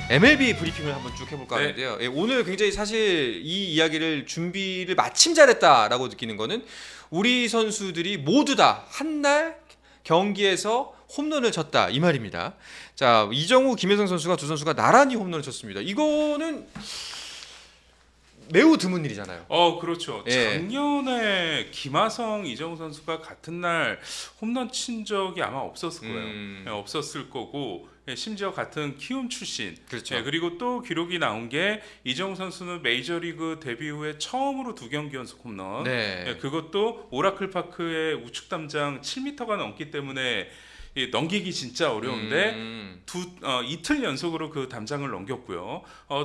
MLB 브리핑을 한번 쭉 해볼까 네. 하는데요. 예, 오늘 굉장히 사실 이 이야기를 준비를 마침 잘했다라고 느끼는 거는 우리 선수들이 모두 다 한 날 경기에서 홈런을 쳤다 이 말입니다. 자, 이정우, 김혜성 선수가 두 선수가 나란히 홈런을 쳤습니다. 이거는 매우 드문 일이잖아요. 그렇죠. 예. 작년에 김하성, 이정우 선수가 같은 날 홈런 친 적이 아마 없었을 거예요. 예, 없었을 거고, 예, 심지어 같은 키움 출신. 그렇죠. 예, 그리고 또 기록이 나온 게 이정우 선수는 메이저리그 데뷔 후에 처음으로 2경기 연속 홈런. 네. 예, 그것도 오라클 파크의 우측 담장 7m가 넘기 때문에 넘기기 진짜 어려운데 이틀 연속으로 그 담장을 넘겼고요.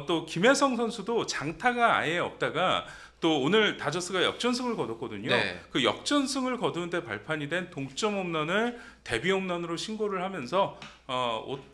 또 김혜성 선수도 장타가 아예 없다가 또 오늘 다저스가 역전승을 거뒀거든요. 네. 그 역전승을 거두는데 발판이 된 동점 홈런을 데뷔 홈런으로 신고를 하면서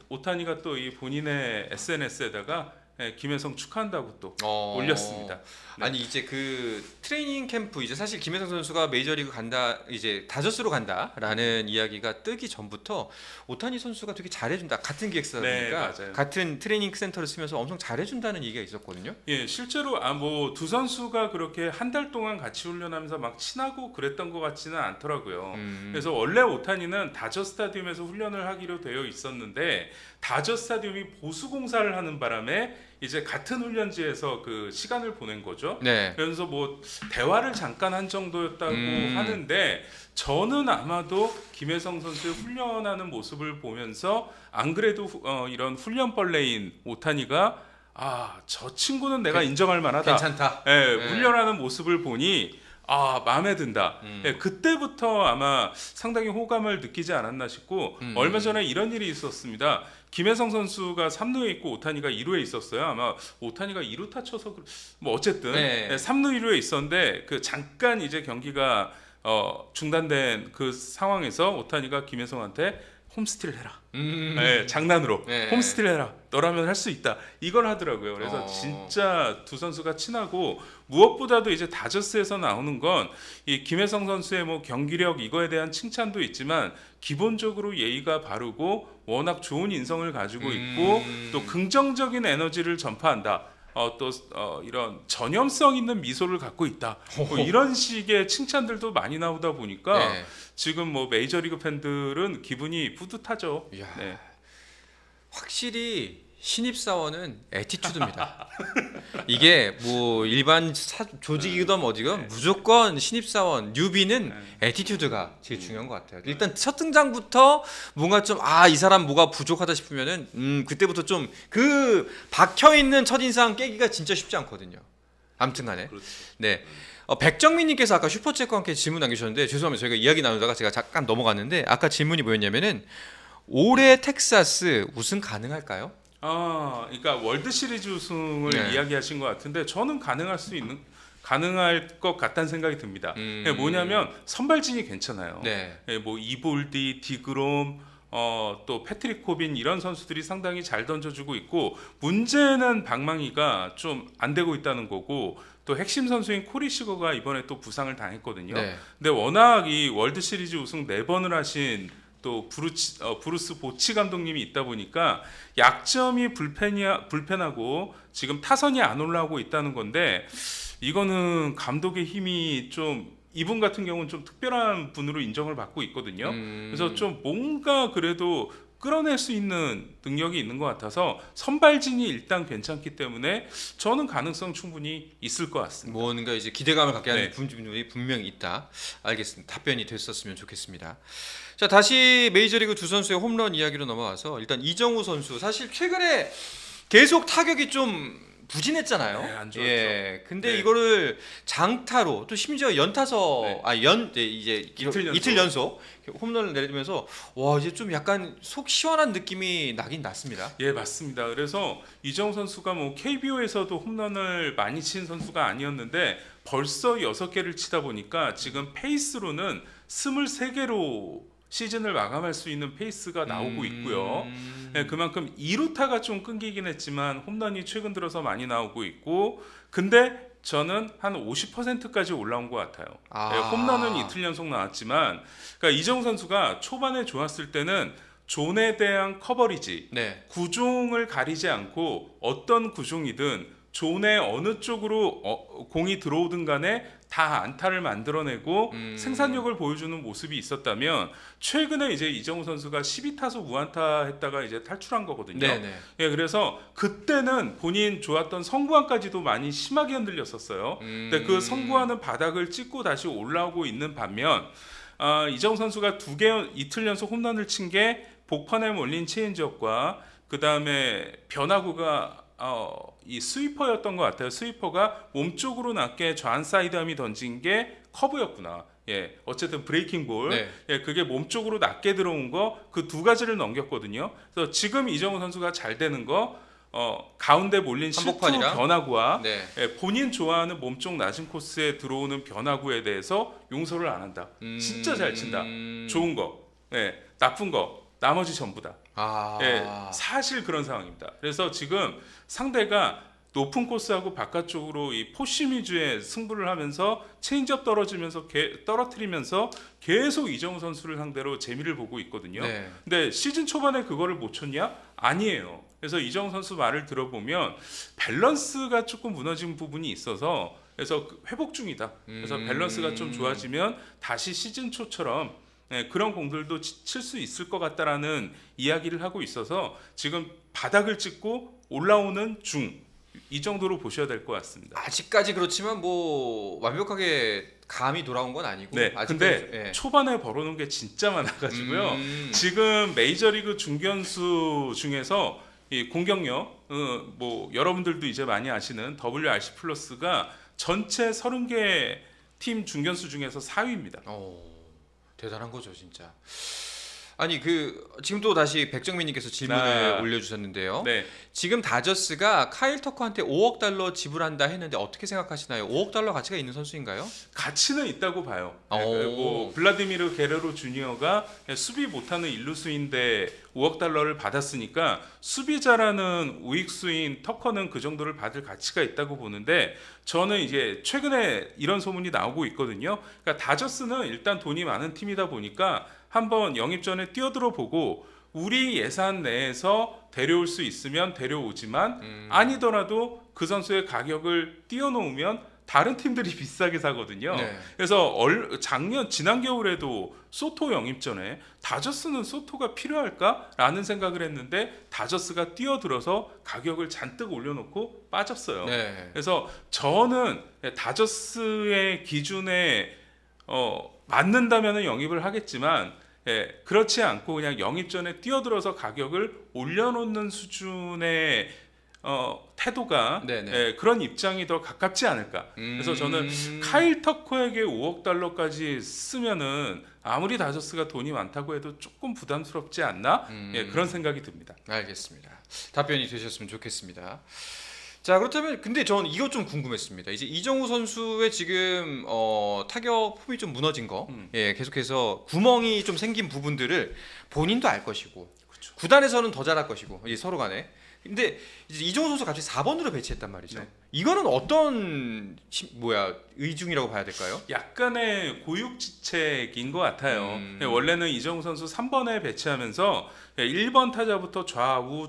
오타니가 또 이 본인의 SNS에다가 김혜성 축하한다고 또 올렸습니다. 네. 아니 이제 그 트레이닝 캠프 이제 사실 김혜성 선수가 메이저리그 간다 이제 다저스로 간다라는 이야기가 뜨기 전부터 오타니 선수가 되게 잘해준다 같은 기획사니까 네, 맞아요. 같은 트레이닝 센터를 쓰면서 엄청 잘해준다는 얘기가 있었거든요. 예, 실제로 뭐 두 선수가 그렇게 한 달 동안 같이 훈련하면서 막 친하고 그랬던 것 같지는 않더라고요. 그래서 원래 오타니는 다저 스타디움에서 훈련을 하기로 되어 있었는데 다저 스타디움이 보수 공사를 하는 바람에 이제 같은 훈련지에서 그 시간을 보낸 거죠. 네. 그래서 뭐 대화를 잠깐 한 정도였다고 하는데 저는 아마도 김혜성 선수의 훈련하는 모습을 보면서 안 그래도 이런 훈련벌레인 오타니가 저 친구는 내가 인정할 만하다. 괜찮다. 예, 네. 훈련하는 모습을 보니 마음에 든다. 예, 그때부터 아마 상당히 호감을 느끼지 않았나 싶고 얼마 전에 이런 일이 있었습니다. 김혜성 선수가 3루에 있고 오타니가 2루에 있었어요. 아마 오타니가 2루타 쳐서 뭐 어쨌든 네. 3루 2루에 있었는데 그 잠깐 이제 경기가 중단된 그 상황에서 오타니가 김혜성한테 홈스틸 해라. 네, 장난으로 네. 홈스틸 해라. 너라면 할 수 있다. 이걸 하더라고요. 그래서 어. 진짜 두 선수가 친하고 무엇보다도 이제 다저스에서 나오는 건 이 김혜성 선수의 뭐 경기력 이거에 대한 칭찬도 있지만 기본적으로 예의가 바르고 워낙 좋은 인성을 가지고 있고 또 긍정적인 에너지를 전파한다. 이런 전염성 있는 미소를 갖고 있다. 뭐 이런 식의 칭찬들도 많이 나오다 보니까 네. 지금 뭐 메이저리그 팬들은 기분이 뿌듯하죠. 이야. 네. 확실히 신입사원은 애티튜드입니다. 이게 뭐 일반 조직이든 어디건 무조건 신입사원 뉴비는 애티튜드가 제일 중요한 것 같아요. 일단 첫 등장부터 뭔가 좀 이 사람 뭐가 부족하다 싶으면은 그때부터 좀 그 박혀 있는 첫인상 깨기가 진짜 쉽지 않거든요. 아무튼간에 그렇죠. 네. 백정민님께서 아까 슈퍼챗과 함께 질문 남기셨는데 죄송합니다. 저희가 이야기 나누다가 제가 잠깐 넘어갔는데 아까 질문이 뭐였냐면은 올해 텍사스 우승 가능할까요? 그러니까 월드 시리즈 우승을 네. 이야기하신 것 같은데 저는 가능할 것 같다는 생각이 듭니다. 뭐냐면 선발진이 괜찮아요. 네. 뭐 이볼디, 디그롬, 또 패트릭 코빈 이런 선수들이 상당히 잘 던져주고 있고 문제는 방망이가 좀 안 되고 있다는 거고 또 핵심 선수인 코리 시거가 이번에 또 부상을 당했거든요. 네. 근데 워낙 이 월드 시리즈 우승 4번을 하신 또 브루스 보치 감독님이 있다 보니까 약점이 불펜하고 지금 타선이 안 올라오고 있다는 건데 이거는 감독의 힘이 좀 이분 같은 경우는 좀 특별한 분으로 인정을 받고 있거든요. 그래서 좀 뭔가 그래도 끌어낼 수 있는 능력이 있는 것 같아서 선발진이 일단 괜찮기 때문에 저는 가능성 충분히 있을 것 같습니다. 뭔가 이제 기대감을 갖게 하는 네. 분들이 분명히 있다. 알겠습니다. 답변이 됐었으면 좋겠습니다. 자, 다시 메이저리그 두 선수의 홈런 이야기로 넘어와서 일단 이정우 선수 사실 최근에 계속 타격이 좀 부진했잖아요. 네, 안 좋았죠. 예. 근데 네. 이거를 장타로 또 심지어 연타서 네. 이제 이틀 연속 홈런을 내리면서 와 이제 좀 약간 속 시원한 느낌이 나긴 났습니다. 예, 맞습니다. 그래서 이정우 선수가 뭐 KBO에서도 홈런을 많이 친 선수가 아니었는데 벌써 6개를 치다 보니까 지금 페이스로는 23개로 시즌을 마감할 수 있는 페이스가 나오고 있고요. 네, 그만큼 2루타가 좀 끊기긴 했지만 홈런이 최근 들어서 많이 나오고 있고 근데 저는 한 50%까지 올라온 것 같아요. 네, 홈런은 이틀 연속 나왔지만 그러니까 이정우 선수가 초반에 좋았을 때는 존에 대한 커버리지, 네. 구종을 가리지 않고 어떤 구종이든 존의 어느 쪽으로 공이 들어오든 간에 다 안타를 만들어내고 생산력을 보여주는 모습이 있었다면 최근에 이제 이정우 선수가 12타수 무안타 했다가 이제 탈출한 거거든요. 네네. 예, 그래서 그때는 본인 좋았던 성구안까지도 많이 심하게 흔들렸었어요. 근데 그 성구안은 바닥을 찍고 다시 올라오고 있는 반면 이정우 선수가 이틀 연속 홈런을 친 게 복판에 몰린 체인지업과 그 다음에 변화구가 이 스위퍼였던 것 같아요. 스위퍼가 몸쪽으로 낮게 좌한 사이드함이 던진 게 커브였구나. 예, 어쨌든 브레이킹 볼. 네. 예, 그게 몸쪽으로 낮게 들어온 거 그 두 가지를 넘겼거든요. 그래서 지금 이정우 선수가 잘 되는 거 가운데 몰린 실투 한복판이랑? 변화구와 네. 예, 본인 좋아하는 몸쪽 낮은 코스에 들어오는 변화구에 대해서 용서를 안 한다. 진짜 잘 친다. 좋은 거, 예, 나쁜 거, 나머지 전부 다. 아. 예, 사실 그런 상황입니다. 그래서 지금 상대가 높은 코스하고 바깥쪽으로 이 포심 위주의 승부를 하면서 체인지업 떨어뜨리면서 계속 이정우 선수를 상대로 재미를 보고 있거든요. 네. 근데 시즌 초반에 그거를 못 쳤냐? 아니에요. 그래서 이정우 선수 말을 들어보면 밸런스가 조금 무너진 부분이 있어서 그래서 회복 중이다. 그래서 밸런스가 좀 좋아지면 다시 시즌 초처럼 그런 공들도 칠 수 있을 것 같다라는 이야기를 하고 있어서 지금 바닥을 찍고 올라오는 중 이 정도로 보셔야 될 것 같습니다. 아직까지 그렇지만 뭐 완벽하게 감이 돌아온 건 아니고. 네, 아직까지 근데 예. 초반에 벌어놓은 게 진짜 많아가지고요. 지금 메이저리그 중견수 중에서 이 공격력, 뭐 여러분들도 이제 많이 아시는 WRC 플러스가 전체 30개 팀 중견수 중에서 4위입니다. 대단한 거죠, 진짜. 아니 지금 또 다시 백정민님께서 질문을 올려주셨는데요. 네. 지금 다저스가 카일 터커한테 5억 달러 지불한다 했는데 어떻게 생각하시나요? 5억 달러 가치가 있는 선수인가요? 가치는 있다고 봐요. 오. 뭐 블라디미르 게레로 주니어가 수비 못하는 일루수인데 5억 달러를 받았으니까 수비자라는 우익수인 터커는 그 정도를 받을 가치가 있다고 보는데 저는 이제 최근에 이런 소문이 나오고 있거든요. 그러니까 다저스는 일단 돈이 많은 팀이다 보니까 한번 영입 전에 뛰어들어 보고 우리 예산 내에서 데려올 수 있으면 데려오지만 아니더라도 그 선수의 가격을 띄워놓으면 다른 팀들이 비싸게 사거든요. 네. 그래서 지난 겨울에도 소토 영입 전에 다저스는 소토가 필요할까라는 생각을 했는데 다저스가 뛰어들어서 가격을 잔뜩 올려놓고 빠졌어요. 네. 그래서 저는 다저스의 기준에 맞는다면 영입을 하겠지만 그렇지 않고 그냥 영입 전에 뛰어들어서 가격을 올려놓는 수준의 태도가 그런 입장이 더 가깝지 않을까. 그래서 저는 카일 터커에게 5억 달러까지 쓰면은 아무리 다저스가 돈이 많다고 해도 조금 부담스럽지 않나? 그런 생각이 듭니다. 알겠습니다. 답변이 되셨으면 좋겠습니다. 자, 그렇다면 근데 전 이것 좀 궁금했습니다. 이제 이정우 선수의 지금 타격 폼이 좀 무너진 거, 계속해서 구멍이 좀 생긴 부분들을 본인도 알 것이고, 그렇죠. 구단에서는 더 잘할 것이고, 이제 서로 간에. 근데 이제 이정우 선수 갑자기 4번으로 배치했단 말이죠. 네. 이거는 어떤 의중이라고 봐야 될까요? 약간의 고육지책인 것 같아요. 원래는 이정우 선수 3번에 배치하면서 1번 타자부터 좌우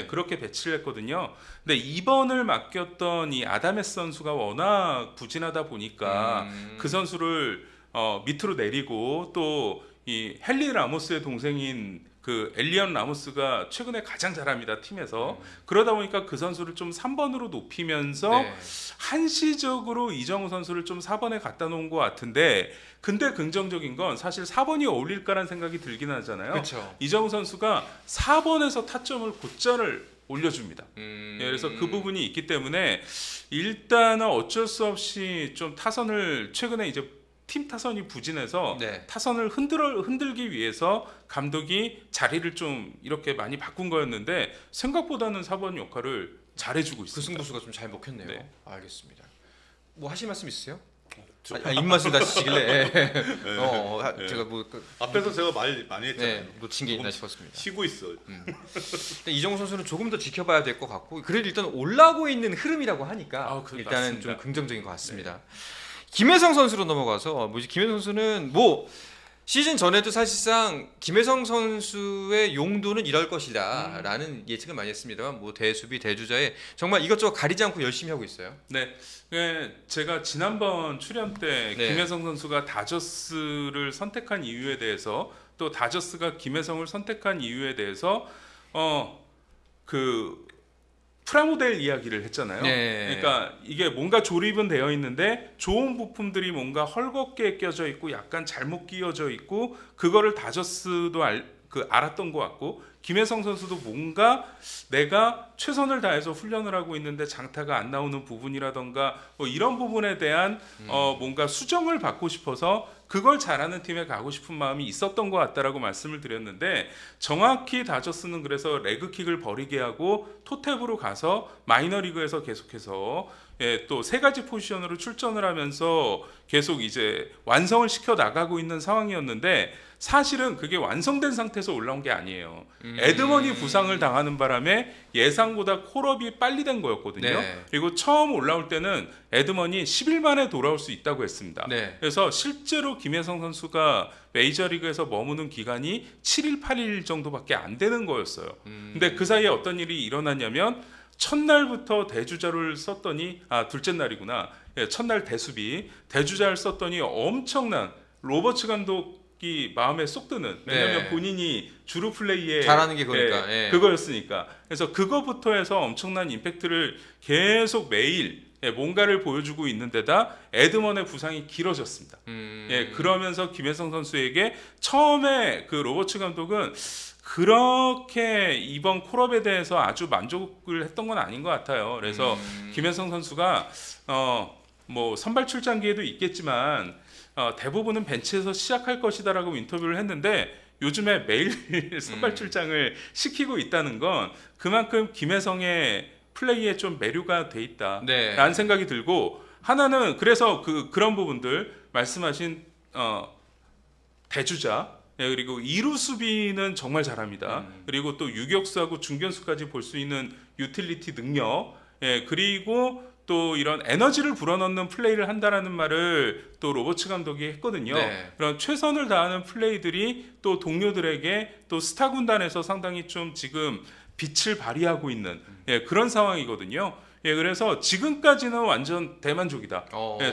그렇게 배치를 했거든요. 근데 2번을 맡겼던 이 아다메스 선수가 워낙 부진하다 보니까 그 선수를 밑으로 내리고 또 이 헨리 라모스의 동생인 그 엘리언 라모스가 최근에 가장 잘합니다, 팀에서. 그러다 보니까 그 선수를 좀 3번으로 높이면서 한시적으로 이정우 선수를 좀 4번에 갖다 놓은 것 같은데, 근데 긍정적인 건 사실 4번이 어울릴까라는 생각이 들긴 하잖아요. 그렇죠. 이정우 선수가 4번에서 타점을 곧잘 올려줍니다. 그래서 그 부분이 있기 때문에 일단은 어쩔 수 없이 좀 타선을 최근에 이제 팀 타선이 부진해서 타선을 흔들기 위해서 감독이 자리를 좀 이렇게 많이 바꾼 거였는데 생각보다는 4번 역할을 잘해주고 있습니다. 그 승부수가 좀 잘 먹혔네요. 네. 알겠습니다. 뭐 하실 말씀 있으세요? 입맛을 다시시길래 제가 앞에서 제가 말 많이 했잖아요. 놓친 게 있나 싶었습니다. 쉬고 있어. 이정우 선수는 조금 더 지켜봐야 될 것 같고, 그래도 일단 올라오고 있는 흐름이라고 하니까 일단은 맞습니다. 좀 긍정적인 것 같습니다. 김혜성 선수로 넘어가서 김혜성 선수는 시즌 전에도 사실상 김혜성 선수의 용도는 이럴 것이다라는 예측을 많이 했습니다만 뭐 대수비 대주자에 정말 이것저것 가리지 않고 열심히 하고 있어요. 네, 제가 지난번 출연 때 네. 김혜성 선수가 다저스를 선택한 이유에 대해서 또 다저스가 김혜성을 선택한 이유에 대해서 그 프라모델 이야기를 했잖아요. 네. 그러니까 이게 뭔가 조립은 되어 있는데 좋은 부품들이 뭔가 헐겁게 껴져 있고 약간 잘못 끼워져 있고 그거를 다저스도 알았던 것 같고 김혜성 선수도 뭔가 내가 최선을 다해서 훈련을 하고 있는데 장타가 안 나오는 부분이라던가 뭐 이런 부분에 대한 뭔가 수정을 받고 싶어서 그걸 잘하는 팀에 가고 싶은 마음이 있었던 것 같다라고 말씀을 드렸는데 정확히 다저스는 그래서 레그킥을 버리게 하고 토탭으로 가서 마이너리그에서 계속해서 또 세 가지 포지션으로 출전을 하면서 계속 이제 완성을 시켜 나가고 있는 상황이었는데 사실은 그게 완성된 상태에서 올라온 게 아니에요. 에드먼이 부상을 당하는 바람에 예상보다 콜업이 빨리 된 거였거든요. 네. 그리고 처음 올라올 때는 에드먼이 10일 만에 돌아올 수 있다고 했습니다. 네. 그래서 실제로 김혜성 선수가 메이저리그에서 머무는 기간이 7일, 8일 정도밖에 안 되는 거였어요. 근데 그 사이에 어떤 일이 일어났냐면 첫날부터 대주자를 썼더니 둘째 날이구나. 첫날 대주자를 썼더니 엄청난 로버츠 감독이 마음에 쏙 드는 왜냐하면 네. 본인이 주루 플레이에 잘하는 게 그거니까. 예. 그거였으니까 그래서 그거부터 해서 엄청난 임팩트를 계속 매일 뭔가를 보여주고 있는데다 에드먼의 부상이 길어졌습니다. 그러면서 김혜성 선수에게 처음에 그 로버츠 감독은 그렇게 이번 콜업에 대해서 아주 만족을 했던 건 아닌 것 같아요. 그래서 김혜성 선수가 뭐 선발 출장기에도 있겠지만 대부분은 벤치에서 시작할 것이다라고 인터뷰를 했는데 요즘에 매일 선발 출장을 시키고 있다는 건 그만큼 김혜성의 플레이에 좀 매료가 돼 있다라는 네. 생각이 들고 하나는 그래서 그런 부분들 말씀하신 대주자 그리고 2루 수비는 정말 잘합니다. 그리고 또 유격수하고 중견수까지 볼 수 있는 유틸리티 능력 그리고 또 이런 에너지를 불어넣는 플레이를 한다라는 말을 또 로버츠 감독이 했거든요. 네. 그런 최선을 다하는 플레이들이 또 동료들에게 또 스타 군단에서 상당히 좀 지금 빛을 발휘하고 있는 그런 상황이거든요. 그래서 지금까지는 완전 대만족이다.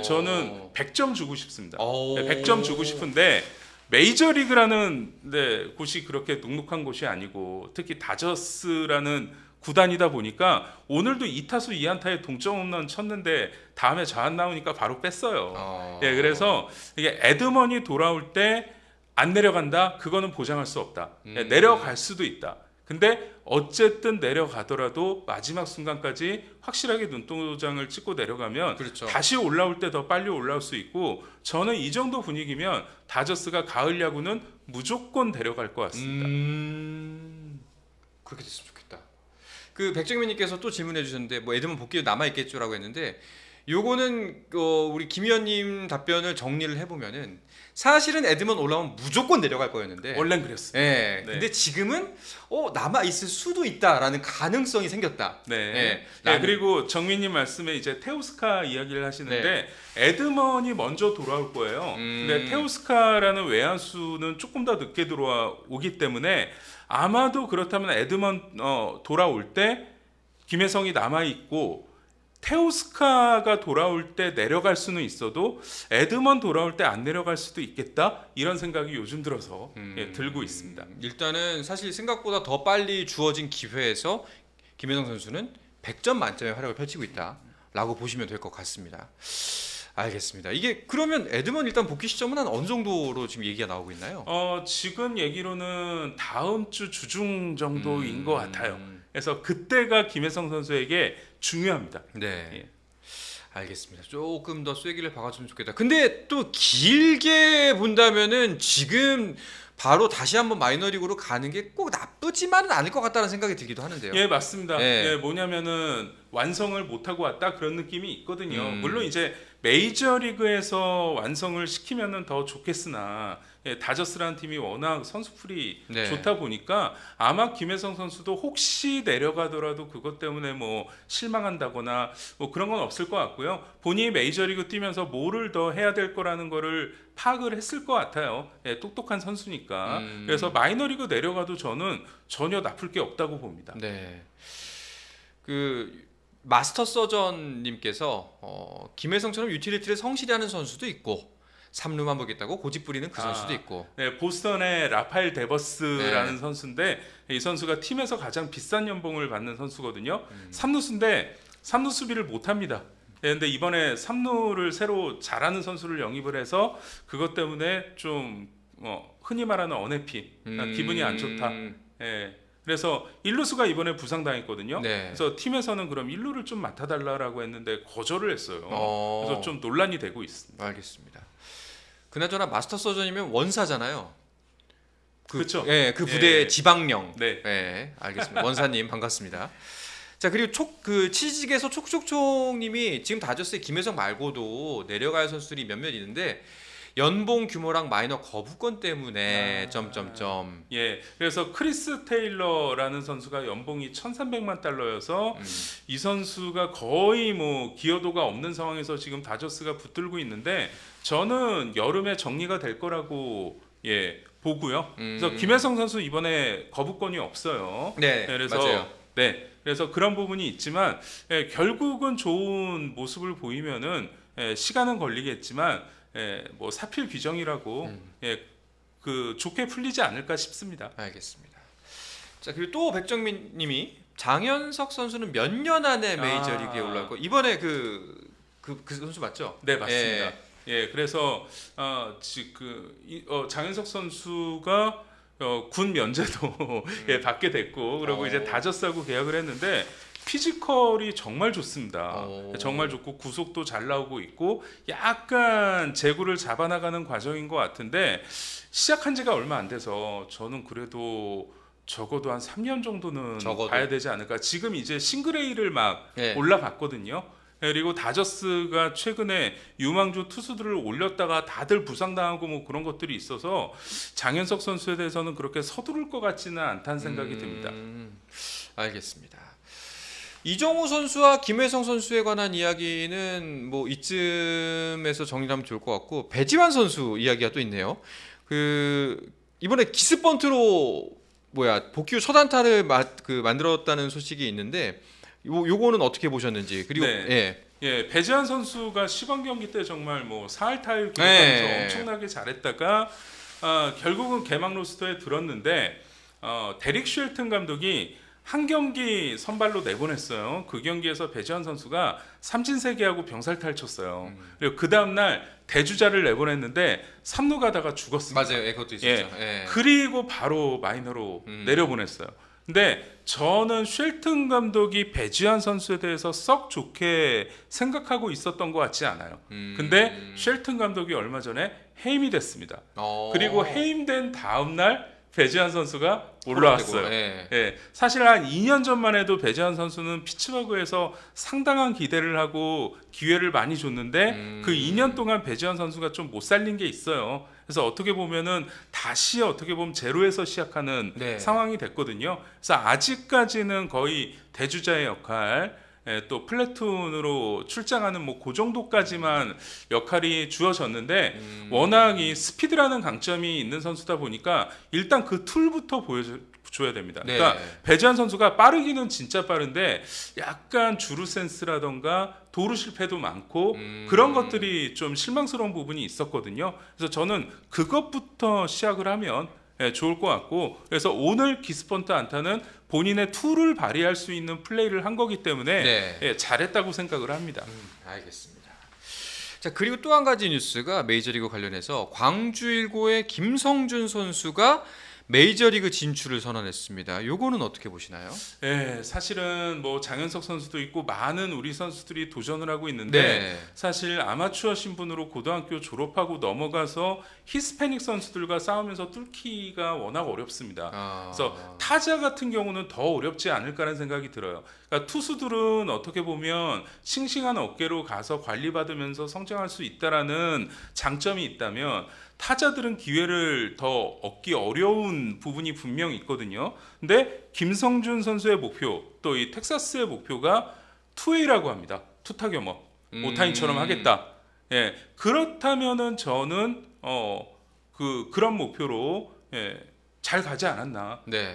저는 100점 주고 싶습니다. 100점 주고 싶은데 메이저리그라는 곳이 그렇게 눅눅한 곳이 아니고 특히 다저스라는 구단이다 보니까 오늘도 2타수 2안타에 동점 홈런 쳤는데 다음에 저안 나오니까 바로 뺐어요. 그래서 이게 에드먼이 돌아올 때 안 내려간다? 그거는 보장할 수 없다. 내려갈 수도 있다. 근데 어쨌든 내려가더라도 마지막 순간까지 확실하게 눈도장을 찍고 내려가면 그렇죠. 다시 올라올 때 더 빨리 올라올 수 있고 저는 이 정도 분위기면 다저스가 가을 야구는 무조건 데려갈 것 같습니다. 그렇게 됐으면 좋겠다. 그 백정민님께서 또 질문해 주셨는데 뭐 에드먼 복귀 남아 있겠죠라고 했는데 요거는 우리 김 의원님 답변을 정리를 해보면은 사실은 에드먼 올라오면 무조건 내려갈 거였는데 원래는 그랬습니다. 네. 근데 지금은 남아 있을 수도 있다라는 가능성이 생겼다. 그리고 정민님 말씀에 이제 테오스카 이야기를 하시는데 에드먼이 먼저 돌아올 거예요. 근데 테오스카라는 외야수는 조금 더 늦게 돌아오기 때문에 아마도 그렇다면 에드먼 돌아올 때 김혜성이 남아 있고 테오스카가 돌아올 때 내려갈 수는 있어도 에드먼 돌아올 때 안 내려갈 수도 있겠다 이런 생각이 요즘 들어서 들고 있습니다. 일단은 사실 생각보다 더 빨리 주어진 기회에서 김혜성 선수는 100점 만점의 활약을 펼치고 있다라고 보시면 될 것 같습니다. 알겠습니다. 이게 그러면 에드먼 일단 복귀 시점은 한 어느 정도로 지금 얘기가 나오고 있나요? 지금 얘기로는 다음 주 주중 정도인 것 같아요. 그래서 그때가 김혜성 선수에게 중요합니다. 네. 알겠습니다. 조금 더 쐐기를 박아주면 좋겠다. 근데 또 길게 본다면은 지금 바로 다시 한번 마이너리그로 가는 게 꼭 나쁘지만은 않을 것 같다는 생각이 들기도 하는데요. 맞습니다. 뭐냐면은 완성을 못하고 왔다 그런 느낌이 있거든요. 물론 이제 메이저리그에서 완성을 시키면은 더 좋겠으나 다저스라는 팀이 워낙 선수풀이 네. 좋다 보니까 아마 김혜성 선수도 혹시 내려가더라도 그것 때문에 뭐 실망한다거나 뭐 그런 건 없을 것 같고요. 본인이 메이저리그 뛰면서 뭐를 더 해야 될 거라는 거를 파악을 했을 것 같아요. 똑똑한 선수니까. 그래서 마이너리그 내려가도 저는 전혀 나쁠 게 없다고 봅니다. 네. 그 마스터 서전님께서 김혜성처럼 유틸리티를 성실히 하는 선수도 있고 3루만 보겠다고 고집 부리는 그 선수도 있고. 네, 보스턴의 라파엘 데버스라는 네. 선수인데 이 선수가 팀에서 가장 비싼 연봉을 받는 선수거든요. 3루수인데 3루 수비를 못합니다. 근데 이번에 3루를 새로 잘하는 선수를 영입을 해서 그것 때문에 좀 흔히 말하는 언해피, 기분이 안 좋다. 예. 그래서 1루수가 이번에 부상당했거든요. 네. 그래서 팀에서는 그럼 1루를 좀 맡아달라고 했는데 거절을 했어요. 그래서 좀 논란이 되고 있습니다. 알겠습니다. 그나저나 마스터 서전이면 원사잖아요. 그렇죠. 예, 그 부대의 예. 지방령. 네. 예, 알겠습니다. 원사님 반갑습니다. 자, 그리고 그 치직에서 촉촉촉님이 지금 다저스의 김혜성 말고도 내려갈 선수들이 몇몇 있는데 연봉 규모랑 마이너 거부권 때문에 점점점. 예, 그래서 크리스 테일러라는 선수가 연봉이 1,300만 달러여서 이 선수가 거의 뭐 기여도가 없는 상황에서 지금 다저스가 붙들고 있는데 저는 여름에 정리가 될 거라고 보고요. 그래서 김혜성 선수 이번에 거부권이 없어요. 네, 그래서 맞아요. 그래서 그런 부분이 있지만 결국은 좋은 모습을 보이면은 시간은 걸리겠지만 뭐 사필 규정이라고 그 좋게 풀리지 않을까 싶습니다. 알겠습니다. 자, 그리고 또 백정민님이 장현석 선수는 몇 년 안에 메이저리그에 올라올 거. 이번에 그 선수 맞죠? 네, 맞습니다. 그래서 장현석 선수가 군 면제도 받게 됐고 그리고 이제 다저스하고 계약을 했는데 피지컬이 정말 좋습니다. 정말 좋고 구속도 잘 나오고 있고 약간 제구를 잡아나가는 과정인 것 같은데 시작한 지가 얼마 안 돼서 저는 그래도 적어도 한 3년 정도는 봐야 되지 않을까. 지금 이제 싱글 A를 막 올라갔거든요. 그리고 다저스가 최근에 유망주 투수들을 올렸다가 다들 부상당하고 뭐 그런 것들이 있어서 장현석 선수에 대해서는 그렇게 서두를 것 같지는 않다는 생각이 듭니다. 알겠습니다. 이정우 선수와 김혜성 선수에 관한 이야기는 뭐 이쯤에서 정리하면 좋을 것 같고 배지환 선수 이야기가 또 있네요. 그 이번에 기스번트로 복귀 후 첫 안타를 만들었다는 소식이 있는데 요거는 어떻게 보셨는지 그리고 배지환 선수가 시범 경기 때 정말 뭐 4할 타율 기록하면서 엄청나게 잘했다가 결국은 개막 로스터에 들었는데 데릭 쉘튼 감독이 한 경기 선발로 내보냈어요. 그 경기에서 배지환 선수가 삼진세개하고 병살타를 쳤어요. 그리고 그 다음날 대주자를 내보냈는데 3루 가다가 죽었습니다. 맞아요. 그것도 있었죠. 그리고 바로 마이너로 내려보냈어요. 근데 저는 쉘튼 감독이 배지환 선수에 대해서 썩 좋게 생각하고 있었던 것 같지 않아요. 근데 쉘튼 감독이 얼마 전에 해임이 됐습니다. 그리고 해임된 다음날 배지환 선수가 올라왔어요. 사실 한 2년 전만 해도 배지환 선수는 피츠버그에서 상당한 기대를 하고 기회를 많이 줬는데 그 2년 동안 배지환 선수가 좀 못 살린 게 있어요. 그래서 어떻게 보면은 다시 어떻게 보면 제로에서 시작하는 상황이 됐거든요. 그래서 아직까지는 거의 대주자의 역할, 또 플래툰으로 출장하는 뭐 그 정도까지만 역할이 주어졌는데 워낙 이 스피드라는 강점이 있는 선수다 보니까 일단 그 툴부터 보여줘야 됩니다. 그러니까 배지환 선수가 빠르기는 진짜 빠른데 약간 주루 센스라던가 도루 실패도 많고 그런 것들이 좀 실망스러운 부분이 있었거든요. 그래서 저는 그것부터 시작을 하면 좋을 것 같고 그래서 오늘 기스번트 안타는 본인의 툴을 발휘할 수 있는 플레이를 한 거기 때문에 잘했다고 생각을 합니다. 알겠습니다. 자, 그리고 또 한 가지 뉴스가 메이저리그 관련해서 광주 일고의 김성준 선수가 메이저리그 진출을 선언했습니다. 요거는 어떻게 보시나요? 네, 사실은 뭐 장현석 선수도 있고 많은 우리 선수들이 도전을 하고 있는데 네. 사실 아마추어 신분으로 고등학교 졸업하고 넘어가서 히스패닉 선수들과 싸우면서 뚫기가 워낙 어렵습니다. 그래서 타자 같은 경우는 더 어렵지 않을까라는 생각이 들어요. 그러니까 투수들은 어떻게 보면 싱싱한 어깨로 가서 관리받으면서 성장할 수 있다라는 장점이 있다면 타자들은 기회를 더 얻기 어려운 부분이 분명히 있거든요. 근데 김성준 선수의 목표, 또 이 텍사스의 목표가 투웨이라고 합니다. 투타 겸업, 오타니처럼 하겠다. 예, 그렇다면은 저는 그런 목표로 잘 가지 않았나. 네.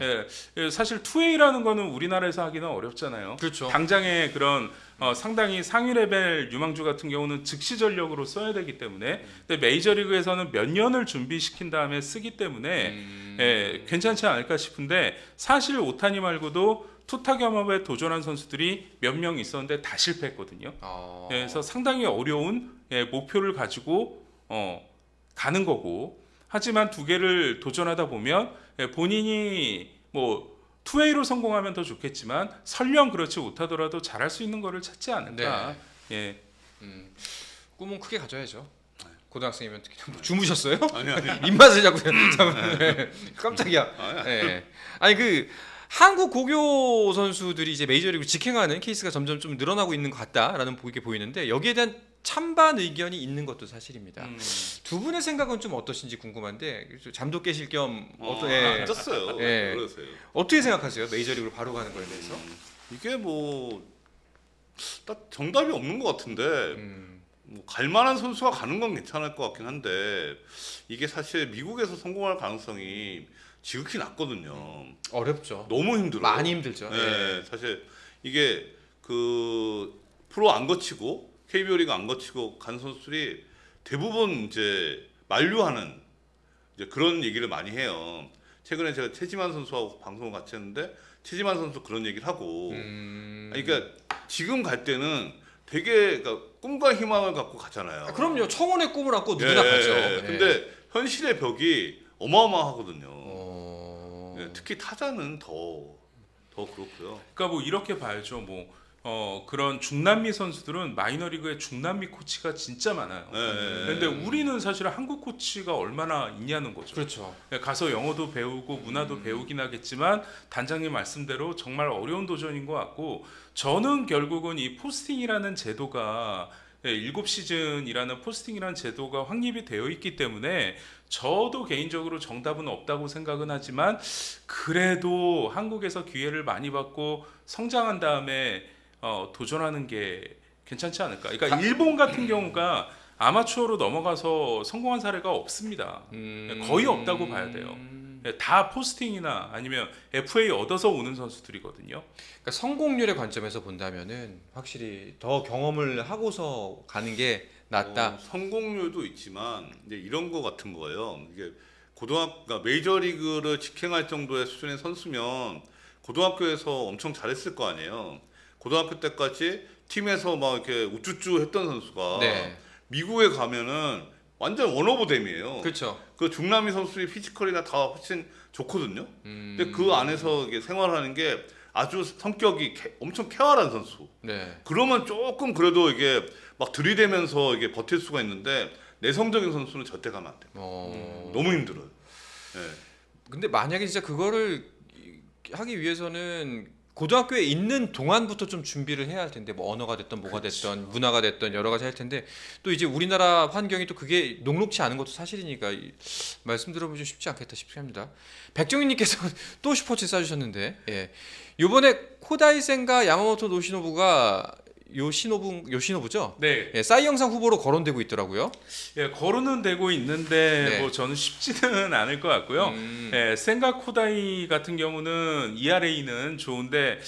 예, 사실 투웨이라는 거는 우리나라에서 하기는 어렵잖아요. 그렇죠. 당장의 그런 상당히 상위 레벨 유망주 같은 경우는 즉시 전력으로 써야 되기 때문에 근데 메이저리그에서는 몇 년을 준비시킨 다음에 쓰기 때문에 괜찮지 않을까 싶은데 사실 오타니 말고도 투타 겸업에 도전한 선수들이 몇 명 있었는데 다 실패했거든요. 그래서 상당히 어려운 목표를 가지고 가는 거고 하지만 두 개를 도전하다 보면 본인이 뭐 투웨이로 성공하면 더 좋겠지만 설령 그렇지 못하더라도 잘할 수 있는 거를 찾지 않을까. 예. 꿈은 크게 가져야죠. 고등학생이면 특히 주무셨어요? 아니. 입맛을 자꾸 깜짝이야. 네. 아니 그 한국 고교 선수들이 이제 메이저리그 직행하는 케이스가 점점 좀 늘어나고 있는 것 같다라는 보이게 보이는데 여기에 대한 찬반 의견이 있는 것도 사실입니다. 두 분의 생각은 좀 어떠신지 궁금한데 잠도 깨실 겸 안 떴어요. 예. 그러세요. 어떻게 생각하세요? 메이저리그로 바로 가는 거에 대해서? 이게 뭐 딱 정답이 없는 것 같은데 뭐 갈만한 선수가 가는 건 괜찮을 것 같긴 한데 이게 사실 미국에서 성공할 가능성이 지극히 낮거든요. 어렵죠. 너무 힘들어요. 많이 힘들죠. 네, 사실 이게 그 프로 안 거치고 KBO 리그 안 거치고 간 선수들이 대부분 이제 만류하는 이제 그런 얘기를 많이 해요. 최근에 제가 최지만 선수하고 방송을 같이 했는데 최지만 선수 그런 얘기를 하고, 그러니까 지금 갈 때는 되게 그러니까 꿈과 희망을 갖고 가잖아요. 그럼요. 청혼의 꿈을 안고 누구나 가죠. 근데 현실의 벽이 어마어마하거든요. 특히 타자는 더 그렇고요. 그러니까 뭐 이렇게 봐야죠. 뭐 그런 중남미 선수들은 마이너리그에 중남미 코치가 진짜 많아요. 그런데 우리는 사실 한국 코치가 얼마나 있냐는 거죠. 그렇죠. 가서 영어도 배우고 문화도 배우긴 하겠지만 단장님 말씀대로 정말 어려운 도전인 것 같고 저는 결국은 이 포스팅이라는 제도가 7시즌이라는 포스팅이라는 제도가 확립이 되어 있기 때문에 저도 개인적으로 정답은 없다고 생각은 하지만 그래도 한국에서 기회를 많이 받고 성장한 다음에 도전하는 게 괜찮지 않을까. 그러니까 일본 같은 경우가 아마추어로 넘어가서 성공한 사례가 없습니다. 거의 없다고 봐야 돼요. 다 포스팅이나 아니면 FA 얻어서 오는 선수들이거든요. 그러니까 성공률의 관점에서 본다면은 확실히 더 경험을 하고서 가는 게 낫다. 성공률도 있지만 이제 이런 거 같은 거예요. 이게 그러니까 메이저리그를 직행할 정도의 수준의 선수면 고등학교에서 엄청 잘했을 거 아니에요. 고등학교 때까지 팀에서 막 이렇게 우쭈쭈 했던 선수가 미국에 가면은 완전 원오브댐이에요. 그렇죠. 그 중남미 선수의 피지컬이나 다 훨씬 좋거든요. 근데 그 안에서 이게 생활하는 게 아주 성격이 엄청 쾌활한 선수. 그러면 조금 그래도 이게 막 들이대면서 이게 버틸 수가 있는데 내성적인 선수는 절대 가면 안 돼요. 너무 힘들어요. 근데 만약에 진짜 그거를 하기 위해서는 고등학교에 있는 동안부터 좀 준비를 해야 할 텐데 뭐 언어가 됐던 뭐가 됐던 문화가 됐던 여러 가지 할 텐데 또 이제 우리나라 환경이 또 그게 녹록치 않은 것도 사실이니까 말씀 들어보면 좀 쉽지 않겠다 싶습니다. 백정희님께서 또 슈퍼챗 쏴주셨는데 이번에 코다이센과 야마모토 요시노부죠? 네. 싸이 영상 후보로 거론되고 있더라고요. 거론은 되고 있는데 뭐 저는 쉽지는 않을 것 같고요. 센가 코다이 같은 경우는 ERA는 좋은데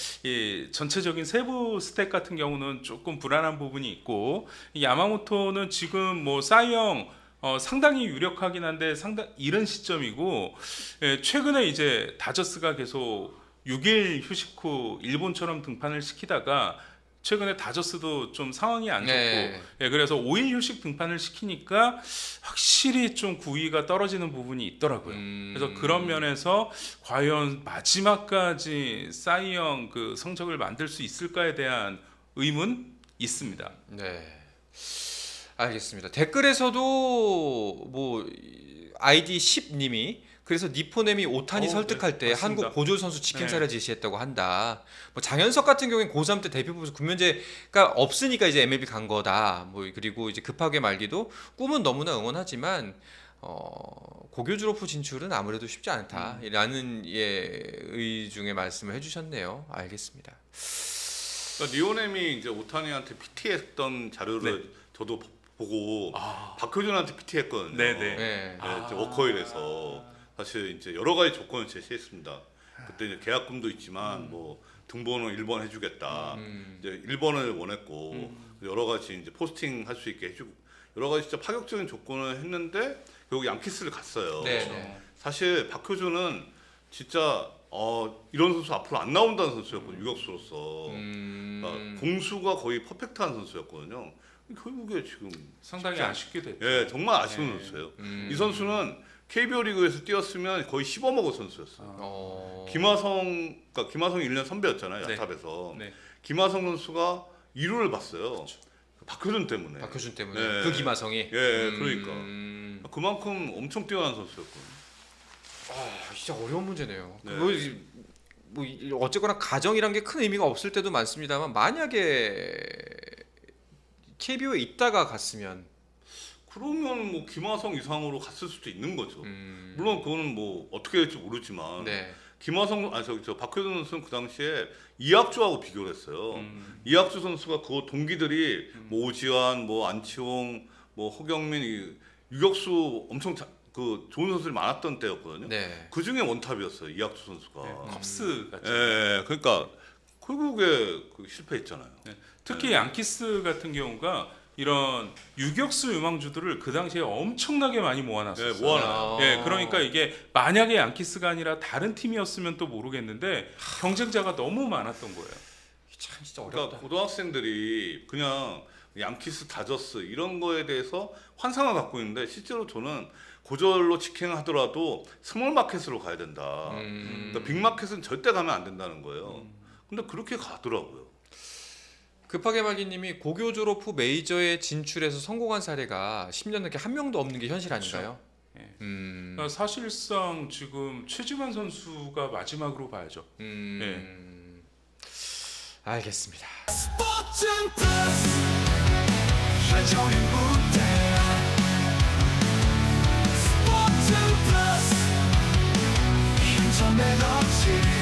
전체적인 세부 스탯 같은 경우는 조금 불안한 부분이 있고 야마모토는 지금 뭐 싸이영 상당히 유력하긴 한데 상당 이른 시점이고 최근에 이제 다저스가 계속 6일 휴식 후 일본처럼 등판을 시키다가 최근에 다저스도 좀 상황이 안 좋고 네. 예, 그래서 5일 휴식 등판을 시키니까 확실히 좀 구위가 떨어지는 부분이 있더라고요. 그래서 그런 면에서 과연 마지막까지 사이영 그 성적을 만들 수 있을까에 대한 의문 있습니다. 네. 알겠습니다. 댓글에서도 뭐 아이디 10님이 그래서 니포넴이 오타니 설득할 때 맞습니다. 한국 고졸 선수 직행사를 네. 지시했다고 한다. 뭐 장현석 같은 경우엔 고3 때 대표부에서 군면제가 없으니까 이제 MLB 간 거다. 뭐 그리고 이제 급하게 말기도 꿈은 너무나 응원하지만 고교 졸업 후 진출은 아무래도 쉽지 않다라는 의중의 말씀을 해주셨네요. 알겠습니다. 그러니까 리오넴이 이제 오타니한테 PT했던 자료를 네. 저도 보고 아, 박효준한테 PT했거든요. 네네. 네. 네, 아. 이제 워커힐에서 사실 이제 여러 가지 조건을 제시했습니다. 그때 이제 계약금도 있지만 뭐 등본은 1번 해주겠다. 이제 1번을 원했고 여러 가지 이제 포스팅 할 수 있게 해주고 여러 가지 진짜 파격적인 조건을 했는데 결국 양키스를 갔어요. 네. 그렇죠. 사실 박효준은 진짜 이런 선수 앞으로 안 나온다는 선수였거든요. 유격수로서 그러니까 공수가 거의 퍼펙트한 선수였거든요. 결국에 지금 상당히 쉽지 아쉽게 됐죠. 예, 정말 아쉬운 네. 선수예요. 이 선수는 KBO 리그에서 뛰었으면 거의 씹어먹을 선수였어요. 그러니까 김하성이 1년 선배였잖아요. 네. 야탑에서. 네. 김하성 선수가 2루를 봤어요. 박효준 때문에. 박효준 때문에 네. 그 김하성이. 예, 그러니까. 그만큼 엄청 뛰어난 선수였거든요. 진짜 어려운 문제네요. 네. 뭐 어쨌거나 가정이란 게 큰 의미가 없을 때도 많습니다만 만약에 KBO에 있다가 갔으면 그러면 뭐 김하성 이상으로 갔을 수도 있는 거죠. 음. 물론 그거는 뭐 어떻게 될지 모르지만 네. 김하성 저 박효준 선수는 그 당시에 이학주하고 비교를 했어요. 이학주 선수가 그 동기들이 뭐 오지환, 뭐 안치홍, 뭐 허경민 이 유격수 엄청 그 좋은 선수들이 많았던 때였거든요. 네. 그 중에 원탑이었어요. 이학주 선수가. 네, 컵스 같죠. 예, 그러니까 결국에 그 실패했잖아요. 네. 특히 양키스 같은 경우가 이런 유격수 유망주들을 그 당시에 엄청나게 많이 모아놨었어요. 네, 모아놔요. 예, 그러니까 이게 만약에 양키스가 아니라 다른 팀이었으면 또 모르겠는데 경쟁자가 너무 많았던 거예요. 참 진짜 어렵다. 그러니까 고등학생들이 그냥 양키스, 다저스 이런 거에 대해서 환상을 갖고 있는데 실제로 저는 고졸로 직행하더라도 스몰 마켓으로 가야 된다. 그러니까 빅마켓은 절대 가면 안 된다는 거예요. 근데 그렇게 가더라고요. 급하게 말기님이 고교 졸업 후 메이저에 진출해서 성공한 사례가 10년 넘게 한 명도 없는 게 현실 아닌가요? 예. 음. 그러니까 사실상 지금 최지만 선수가 마지막으로 봐야죠. 알겠습니다. 스포츠는 플러스 한정의 무대 스포츠는 플러스 힘좀 에너지